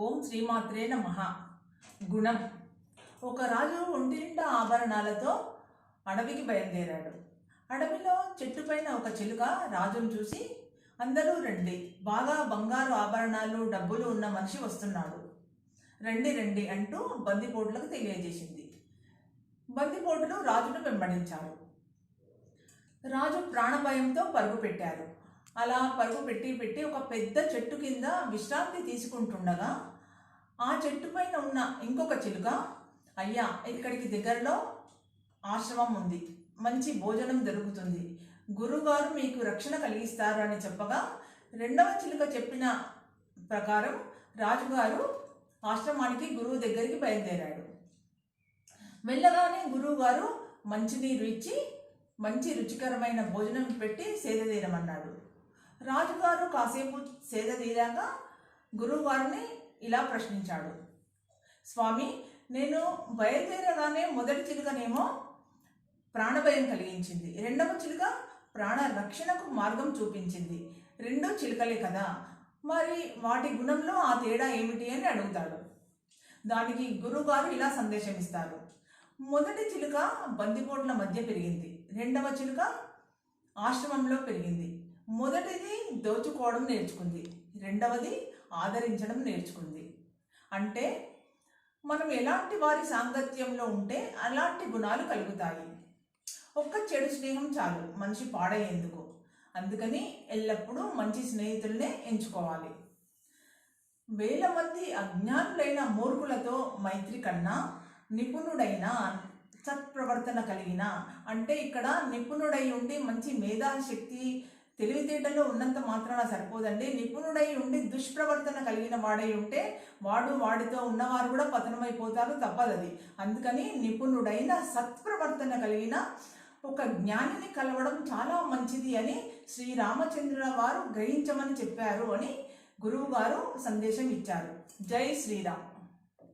ఓం శ్రీమాత్రే నమః. గుణం. ఒక రాజు ఒంటి నిండా ఆభరణాలతో అడవికి బయలుదేరాడు. అడవిలో చెట్టుపైన ఒక చిలుక రాజును చూసి, అందరూ రండి, బాగా బంగారు ఆభరణాలు డబ్బులు ఉన్న మనిషి వస్తున్నాడు, రండి రండి అంటూ బందిపోటులకు తెలియజేసింది. బందిపోటులు రాజును వెంబడించారు. రాజు ప్రాణభయంతో పరుగు పెట్టారు. అలా పరుగు పెట్టి ఒక పెద్ద చెట్టు కింద విశ్రాంతి తీసుకుంటుండగా ఆ చెట్టు పైన ఉన్న ఇంకొక చిలుక, అయ్యా, ఇక్కడికి దగ్గరలో ఆశ్రమం ఉంది, మంచి భోజనం దొరుకుతుంది, గురువుగారు మీకు రక్షణ కలిగిస్తారు అని చెప్పగా, రెండవ చిలుక చెప్పిన ప్రకారం రాజుగారు ఆశ్రమానికి గురువు దగ్గరికి బయలుదేరాడు. వెళ్ళగానే గురువుగారు మంచినీరు ఇచ్చి మంచి రుచికరమైన భోజనం పెట్టి సేదతీరమన్నాడు. రాజుగారు కాసేపు సేదతీరాక గురువుగారిని ఇలా ప్రశ్నించాడు. స్వామి, నేను బయలుదేరగానే మొదటి చిలుకనేమో ప్రాణభయం కలిగించింది, రెండవ చిలుక ప్రాణ రక్షణకు మార్గం చూపించింది. రెండో చిలుకలే కదా, మరి వాటి గుణంలో ఆ తేడా ఏమిటి అని అడుగుతాడు. దానికి గురువుగారు ఇలా సందేశం ఇస్తారు. మొదటి చిలుక బందిపోట్ల మధ్య పెరిగింది, రెండవ చిలుక ఆశ్రమంలో పెరిగింది. మొదటిది దోచుకోవడం నేర్చుకుంది, రెండవది ఆదరించడం నేర్చుకుంది. అంటే మనం ఎలాంటి వారి సాంగత్యంలో ఉంటే అలాంటి గుణాలు కలుగుతాయి. ఒక్క చెడు స్నేహం చాలు మనిషి పాడయ్యేందుకు. అందుకని ఎల్లప్పుడూ మంచి స్నేహితులనే ఎంచుకోవాలి. వేల మంది అజ్ఞానులైన మూర్ఖులతో మైత్రి కన్నా నిపుణుడైన సత్ప్రవర్తన కలిగిన, అంటే ఇక్కడ నిపుణుడై ఉండి మంచి మేధాశక్తి తెలివితేటలో ఉన్నంత మాత్రాన సరిపోదండి. నిపుణుడై ఉండి దుష్ప్రవర్తన కలిగిన వాడై ఉంటే వాడితో ఉన్నవారు కూడా పతనమైపోతారు, తప్పదది. అందుకని నిపుణుడైన సత్ప్రవర్తన కలిగిన ఒక జ్ఞానిని కలవడం చాలా మంచిది అని శ్రీరామచంద్రుల వారు గ్రహించమని చెప్పారు అని గురువు గారు సందేశం ఇచ్చారు. జై శ్రీరామ్.